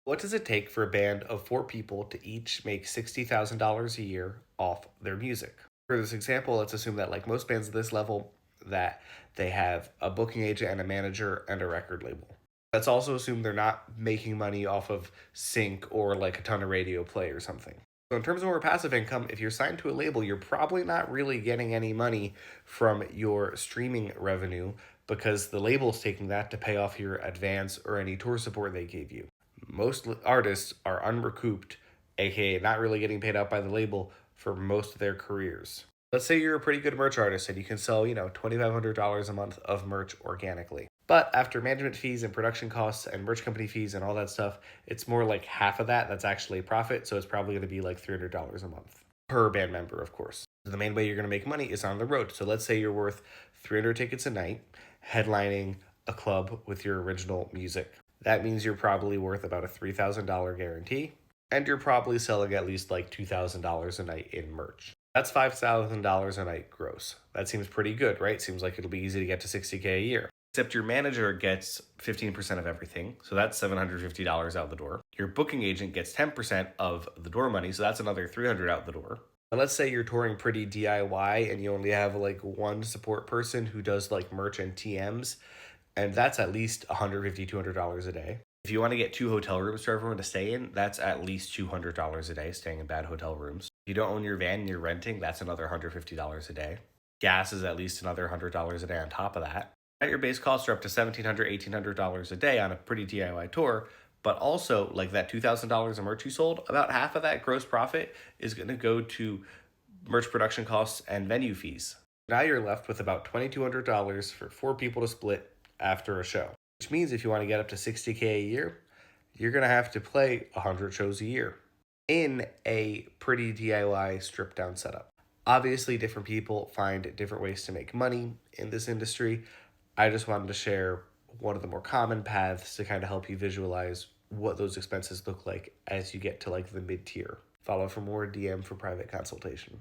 What does it take for a band of four people to each make $60,000 a year off their music? For this example, let's assume that, like most bands at this level, that they have a booking agent and a manager and a record label. Let's also assume they're not making money off of sync or like a ton of radio play or something. So, in terms of more passive income, if you're signed to a label, you're probably not really getting any money from your streaming revenue because the label's taking that to pay off your advance or any tour support they gave you. Most artists are unrecouped, aka not really getting paid out by the label for most of their careers. Let's say you're a pretty good merch artist and you can sell, $2,500 a month of merch organically. But after management fees and production costs and merch company fees and all that stuff, it's more like half of that that's actually profit. So it's probably going to be like $300 a month per band member, of course. The main way you're going to make money is on the road. So let's say you're worth 300 tickets a night, headlining a club with your original music. That means you're probably worth about a $3,000 guarantee, and you're probably selling at least like $2,000 a night in merch. That's $5,000 a night gross. That seems pretty good, right? Seems like it'll be easy to get to 60K a year. Except your manager gets 15% of everything, so that's $750 out the door. Your booking agent gets 10% of the door money, so that's another $300 out the door. And let's say you're touring pretty DIY and you only have like one support person who does like merch and TMs, and that's at least $150, $200 a day. If you want to get two hotel rooms for everyone to stay in, that's at least $200 a day staying in bad hotel rooms. If you don't own your van and you're renting, that's another $150 a day. Gas is at least another $100 a day on top of that. At your base costs are up to $1,700, $1,800 a day on a pretty DIY tour, but also like that $2,000 of merch you sold, about half of that gross profit is going to go to merch production costs and venue fees. Now you're left with about $2,200 for four people to split after a show, which means if you want to get up to 60K a year, you're going to have to play 100 shows a year in a pretty DIY stripped down setup. Obviously, different people find different ways to make money in this industry. I just wanted to share one of the more common paths to kind of help you visualize what those expenses look like as you get to like the mid tier. Follow for more DM for private consultation.